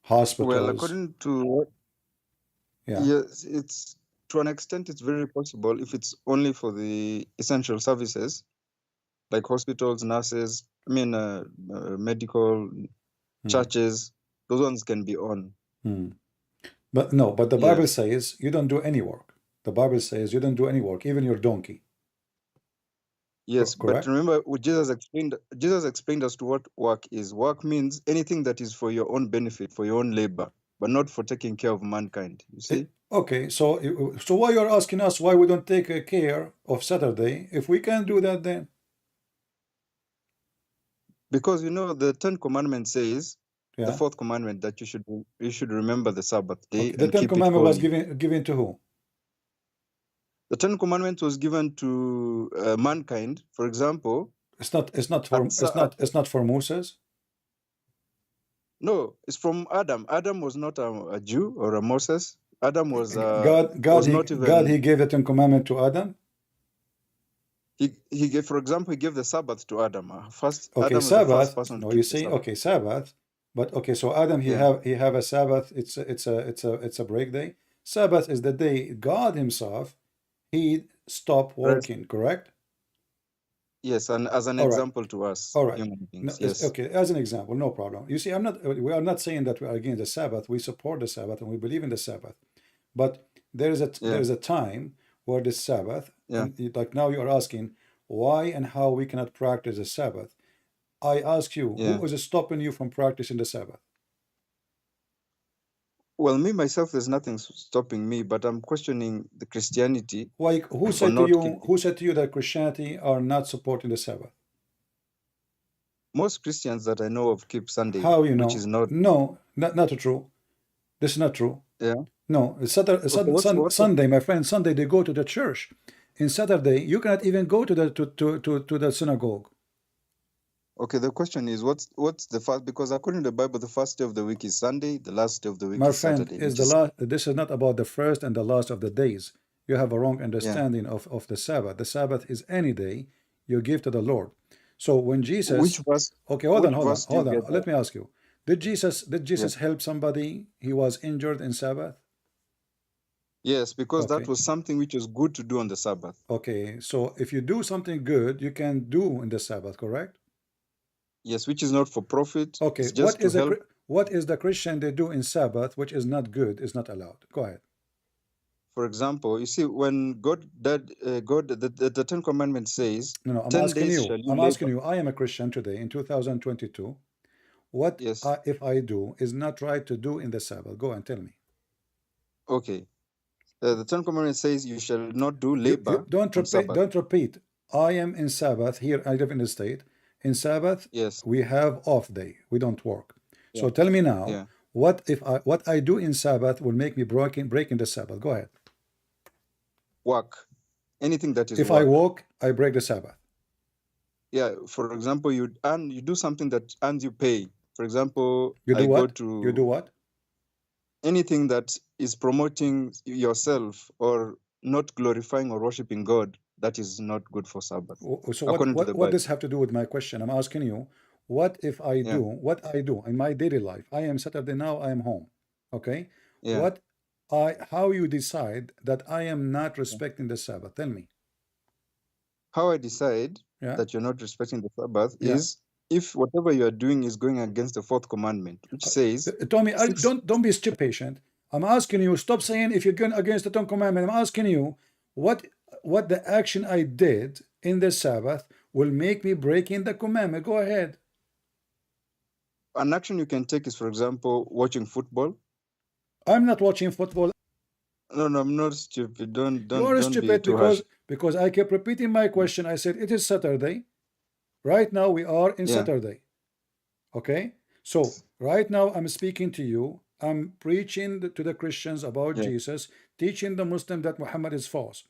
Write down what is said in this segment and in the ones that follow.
Well, hospitals. according to Yeah. yes, it's to an extent it's very possible if it's only for the essential services like hospitals, nurses. Medical Hmm. churches. Those ones can be on. Hmm. But no, but the Bible Yes, says you don't do any work. The Bible says you don't do any work, even your donkey. yes. But Correct? remember, what Jesus explained. Jesus explained as to what work is. Work means anything that is for your own benefit, for your own labor, but not for taking care of mankind. You see. Okay, so why you're asking us why we don't take care of Saturday if we can do that then? Because the Ten Commandments says, the Yeah. fourth commandment, that you should remember the Sabbath day Okay. The and Ten keep it Commandment was holy. given to who? The Ten Commandments was given to mankind. For example, at, Sa- at It's not for Moses. no, it's from Adam. Adam was not a Jew or a Moses. Adam was not God, even he gave the Ten Commandment to Adam. he gave, for example, he gave the Sabbath to Adam. First, Okay, Adam was the first Sabbath. person to No, you keep the see, Sabbath. okay, Sabbath. But okay, so Adam, Yeah, he have a Sabbath. It's a break day. Sabbath is the day God Himself He stopped rest. working. Correct? Yes, and as an All right. example to us All right. human No, beings. Yes. okay, as an example, no problem. You see, we are not saying that we are against the Sabbath. We support the Sabbath and we believe in the Sabbath. But there Yeah. is a time where the Sabbath, Yeah. and like now you are asking why and how we cannot practice the Sabbath. I ask you, Yeah. who is stopping you from practicing the Sabbath? Well, me myself, there's nothing stopping me, but I'm questioning the Christianity Why, for not keeping. who said to you that Christianity are not supporting the Sabbath? Most Christians that I know of keep Sunday, How you which know? is not. No, not true. This is not true. Yeah. No, Okay. What's the? Sunday, my friend, Sunday they go to the church. In Saturday, you cannot even go to to the synagogue. Okay. The question is, what's the first? Because according to the Bible, the first day of the week is Sunday. The last day of the week My is friend, Saturday, is which the is last. This is not about the first and the last of the days. You have a wrong yeah. understanding of the Sabbath. The Sabbath is any day you give to the Lord. So when Which Jesus, verse? okay, Which verse do you hold on. get that? Let me ask you. Did Yeah. Jesus help somebody? He was injured in Sabbath. Yes, because that Okay. was something which was good to do on the Sabbath. Okay. So if you do something good, you can do in the Sabbath, correct? Yes, which is not for profit. Okay, It's just to help. what is the Christian they do in Sabbath, which is not good, is not allowed? Go ahead. For example, you see, when the Ten Commandments says, No, no, 10 days shall you I'm asking labor. you, I am a Christian today in 2022. What Yes. if I do is not right to do in the Sabbath? Go and tell me. Okay. The Ten Commandments says you shall not do labor on Sabbath. Don't repeat. I am in Sabbath here. I live in the state. In Sabbath, Yes. we have off day. We don't work. Yeah. So tell me now, Yeah. what I do in Sabbath will make me breaking the Sabbath? Go ahead. Work. Anything that is If I work. walk, I break the Sabbath. Yeah. For example, you do something that earns you pay. For example, You do I go what? You do to what? anything that is promoting yourself or not glorifying or worshiping God. That is not good for Sabbath, So according to the what Bible. does have to do with my question? I'm asking you, Yeah. what I do in my daily life? I am Saturday now, I am home. Okay? Yeah. How you decide that I am not respecting the Sabbath? Tell me. How I decide Yeah? that you're not respecting the Sabbath Yeah. is if whatever you are doing is going against the fourth commandment, which says Tommy, six. don't be stupid patient. I'm asking you, stop saying if you're going against the Ten Commandment. I'm asking you, what the action I did in the Sabbath will make me breaking the commandment. Go ahead. An action you can take is, for example, watching football. I'm not watching football. No, no, I'm not stupid. Don't You don't are don't be stupid too harsh. because I kept repeating my question. I said it is Saturday. Right now we are in Yeah. Saturday. Okay? So right now I'm speaking to you. I'm preaching to the Christians about Yeah. Jesus, teaching the Muslim that Muhammad is false.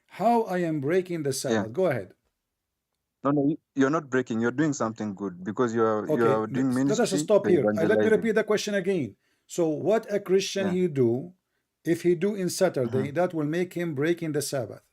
How I am breaking the Yeah. Sabbath? Go ahead. No, no, you're not breaking. You're doing something good because you Okay, are doing let us ministry. stop You're here. Let me evangelizing. repeat the question again. So what a Christian Yeah. he do, if he do in Saturday, Mhm. that will make him breaking the Sabbath.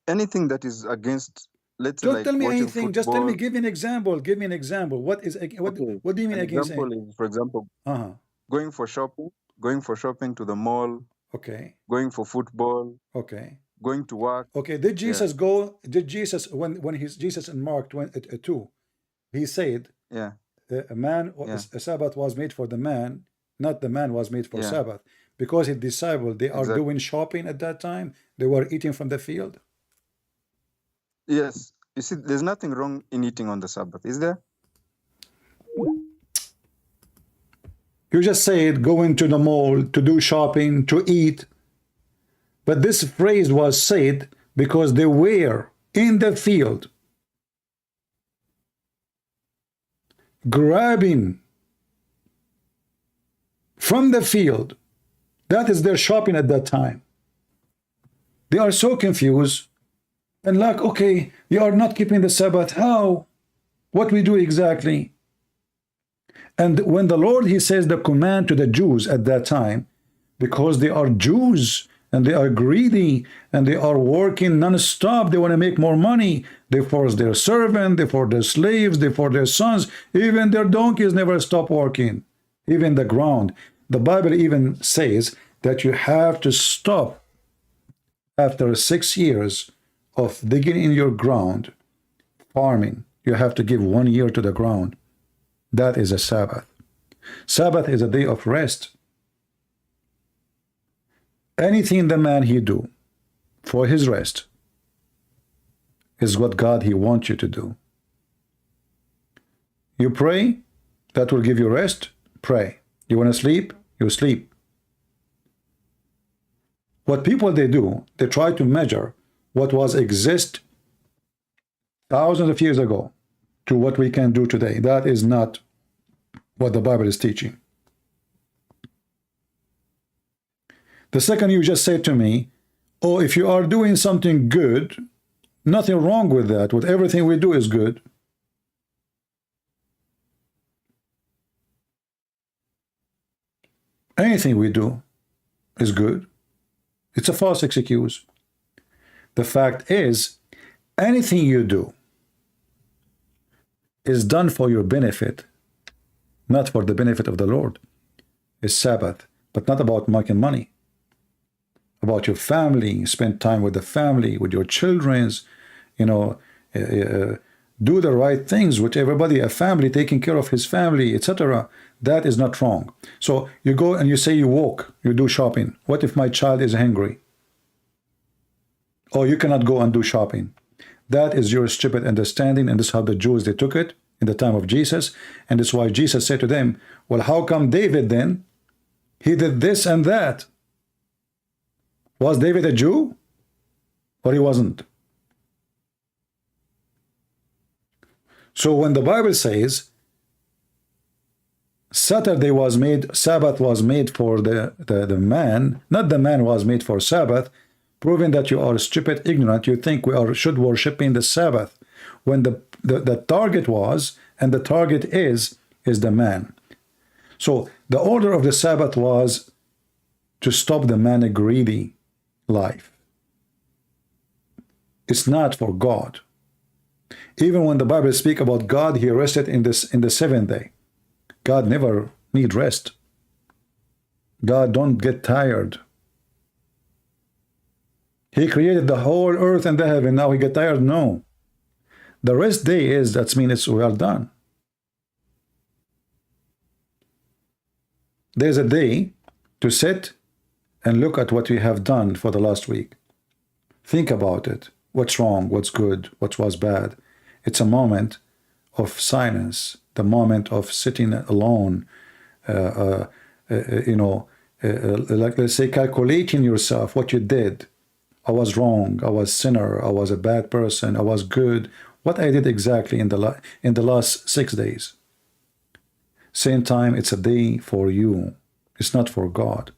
Anything that is against let's say Don't like tell me watching anything. Just tell me. football. Give me an example. Give me an example. Okay, What do you mean an against? example is, for example, Uh-huh. going for shopping to the mall, Okay. going for football, Okay. going to work. Okay. Did Yeah, Jesus go? Did Jesus when he's Jesus in Mark 2, he said yeah, a man yeah, a Sabbath was made for the man, not the man was made for yeah, Sabbath, because his disciples they are exactly. doing shopping at that time. They were eating from the field. Yes, you see, there's nothing wrong in eating on the Sabbath, is there? You just said going to the mall to do shopping to eat, but this phrase was said because they were in the field grabbing from the field. That is their shopping at that time. They are so confused and like, okay, you are not keeping the Sabbath. How? What we do exactly? And when the Lord, he says the command to the Jews at that time, because they are Jews and they are greedy and they are working non-stop, they want to make more money. They force their servant, they force their slaves, they force their sons. Even their donkeys never stop working, even the ground. The Bible even says that you have to stop after 6 years of digging in your ground, farming. You have to give 1 year to the ground. That is a Sabbath. Sabbath is a day of rest. Anything the man he do for his rest is what God he wants you to do. You pray, that will give you rest. Pray. You want to sleep? You sleep. What people they do, they try to measure what was exist thousands of years ago to what we can do today. That is not what the Bible is teaching. The second you just said to me, oh, if you are doing something good, nothing wrong with that. With everything we do is good. Anything we do is good. It's a false excuse. The fact is, anything you do is done for your benefit, not for the benefit of the Lord. It's Sabbath, but not about making money. About your family, spend time with the family, with your children's, you know, do the right things with everybody, a family, taking care of his family, etc. That is not wrong. So you go and you say you walk, you do shopping. What if my child is hungry? Oh, you cannot go and do shopping. That is your stupid understanding, and this is how the Jews, they took it in the time of Jesus, and that's why Jesus said to them, well, how come David then, he did this and that? Was David a Jew? Or he wasn't? So when the Bible says Saturday was made, Sabbath was made for the man, not the man was made for Sabbath, proving that you are stupid, ignorant, you think we should worship in the Sabbath, when the target was, and the target is the man. So the order of the Sabbath was to stop the man greedy life. It's not for God. Even when the Bible speaks about God, he rested in the seventh day. God never need rest. God don't get tired. He created the whole earth and the heaven. Now he get tired? No. The rest day is, that means we are done. There's a day to sit and look at what we have done for the last week. Think about it. What's wrong? What's good? What was bad? It's a moment of silence, the moment of sitting alone, like let's say calculating yourself, what you did. I was wrong. I was sinner. I was a bad person. I was good. What I did exactly in the last 6 days. Same time, it's a day for you. It's not for God.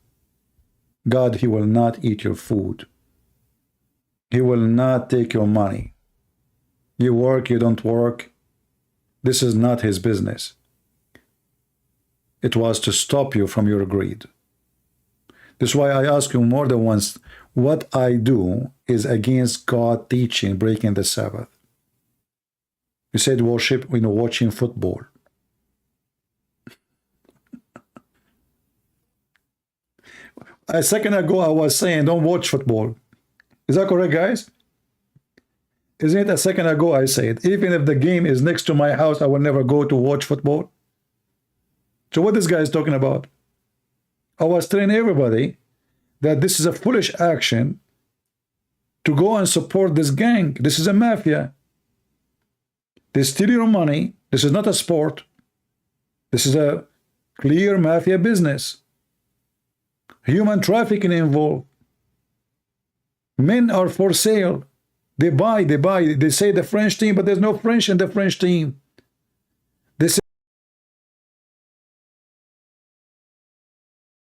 God, he will not eat your food. He will not take your money. You work, you don't work. This is not his business. It was to stop you from your greed. This is why I ask you more than once, what I do is against God teaching, breaking the Sabbath. You said worship, watching football. A second ago, I was saying don't watch football. Is that correct, guys? Isn't it a second ago I said, even if the game is next to my house, I will never go to watch football? So what this guy is talking about? I was telling everybody that this is a foolish action to go and support this gang. This is a mafia. They steal your money. This is not a sport. This is a clear mafia business. Human trafficking involved. Men are for sale. They buy. They say the French team, but there's no French in the French team.